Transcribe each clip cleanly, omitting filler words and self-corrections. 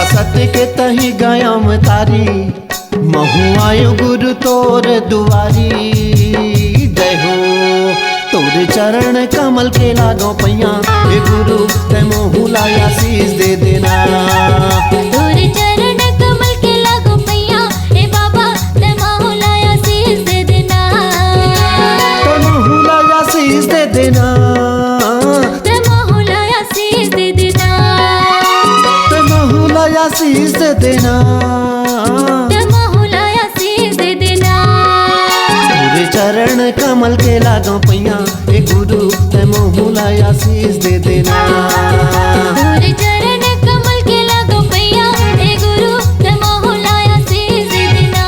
सत्य के तही गयम तारी महु आयो गुरु तोर दुआरी। जय हो तोर चरण कमल के लागो पैया हे गुरु ते मोहू लाया शीस दे देना। तोर चरण कमल के लागो पैया हे बाबा ते मोहू लाया शीस दे देना। ते मोहू लाया शीस दे देना। ते मोहू लाया शीस दे देना। ते मोहू लाया शीस दे देना। ते मोहू लाया शीस दे देना। तोर चरण कमल के लागो पैया हे गुरु ते मोहू लाया शीस दे देना। तोर चरण कमल के लागो पैया हे गुरु ते मोहू लाया शीस दे देना।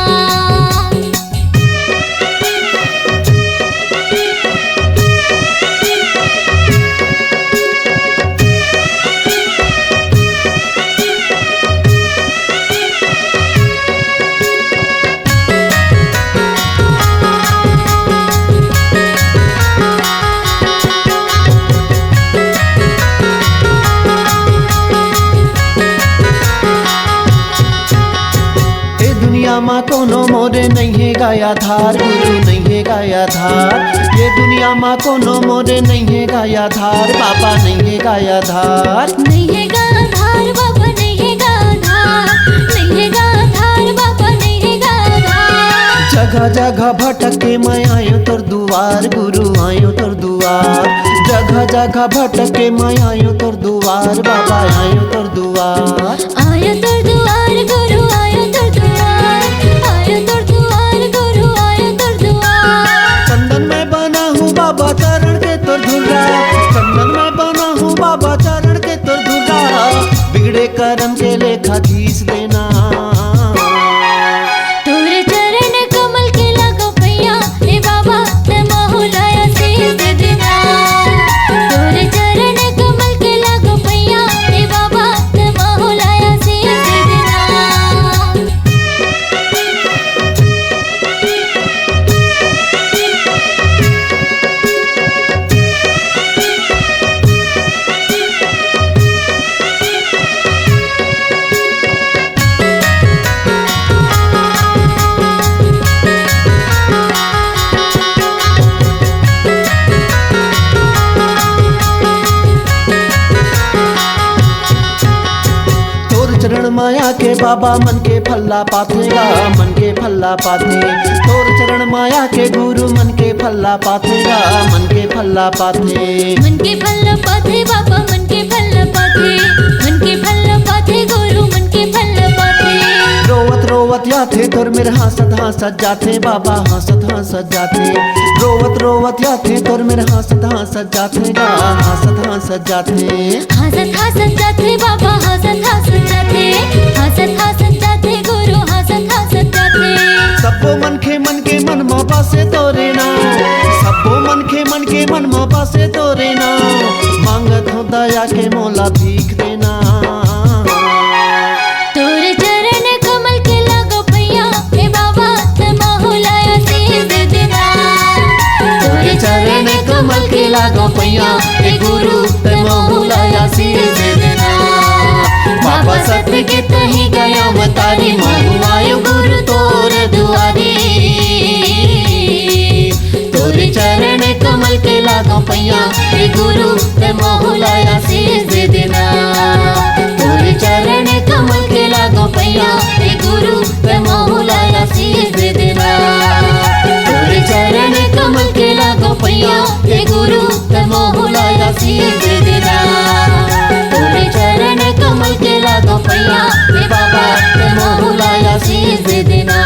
दुनिया माँ कोनो मोरे नहीं है गाया धार गुरु नहीं है गाया धार। ये दुनिया माँ कोनो मोरे नहीं है गाया धार बाबा नहीं है गाया धार। नहीं है गाधार बाबा नहीं है गाधार। नहीं है गाधार बाबा नहीं है गाधार। जगह जगह भटके मैं आयो तोर दुआर गुरु आयो तोर दुआर। जगह जगह भटके मैं आयो तोर दुआर बाबा आयो तोर दुआर। आयो तोर दुआर गुरु आयो तोर दुआर। आयो तोर दुआर गुरु आयो तोर दुआर। चंदन में बना हूँ बाबा चरण के तोर धुर्रा। चंदन में बना हूँ बाबा चरण के तोर धुर्रा। बिगड़े कर्म के लेखा खींच देना। तोर चरण कमल के लागो पैया हे बाबा ते मोहू लाया शीस दे देना। तोर चरण कमल के लागो पैया हे बाबा ते मोहू लाया शीस दे देना। चरण माया के बाबा मन के फल्ला पाथेगा मन के फल्ला पाथे। तोर चरण माया के गुरु मन के फल्ला पाथेगा मन के फल्ला पाथे। मन के फल पाथे बाबा मन के फल पाथे। मन के फल पाथे गुरु मन के फल पाथे। रोवत रोवत याथे तोर मेरे हंसत हंसत जाथे बाबा हंसत हंसत जाथे। रोवत रोवत याथे तोर मेरे हंसत हंसत जाथे गा हंसत हंसत जाथे। हंसत हंसत जाथे बाबा हंसत हंसत जाथे। हंसत हंसत जाथे गुरु हंसत हंसत जाथे। सबो मन के मन मा पासे तोरे नाम। सबो मन के मन मा पासे तोरे नाम। मांगत हो दया के मोला भीख देना। तोर चरण कमल के लागो पैया हे बाबा ते मोहू लाया शीस दे देना। तोर चरण कमल के लागो पैया हे गुरु ते मोहू लाया शीस दे देना। बाबा सत्य के तही गया मतारी महु आयो गुरु तोर दुआरी। तोर चरण कमल के लागो पैया हे गुरु ते मोहू लाया शीस दे देना। तोर चरण कमल के लागो पैया हे गुरु ते मोहू लाया शीस दे देना। तोर चरण कमल के लागो पैया हे गुरु ते मोहू लाया शीस दे देना। तोर चरण कमल के लागो पैया हे बाबा ते मोहू लाया शीस दे देना।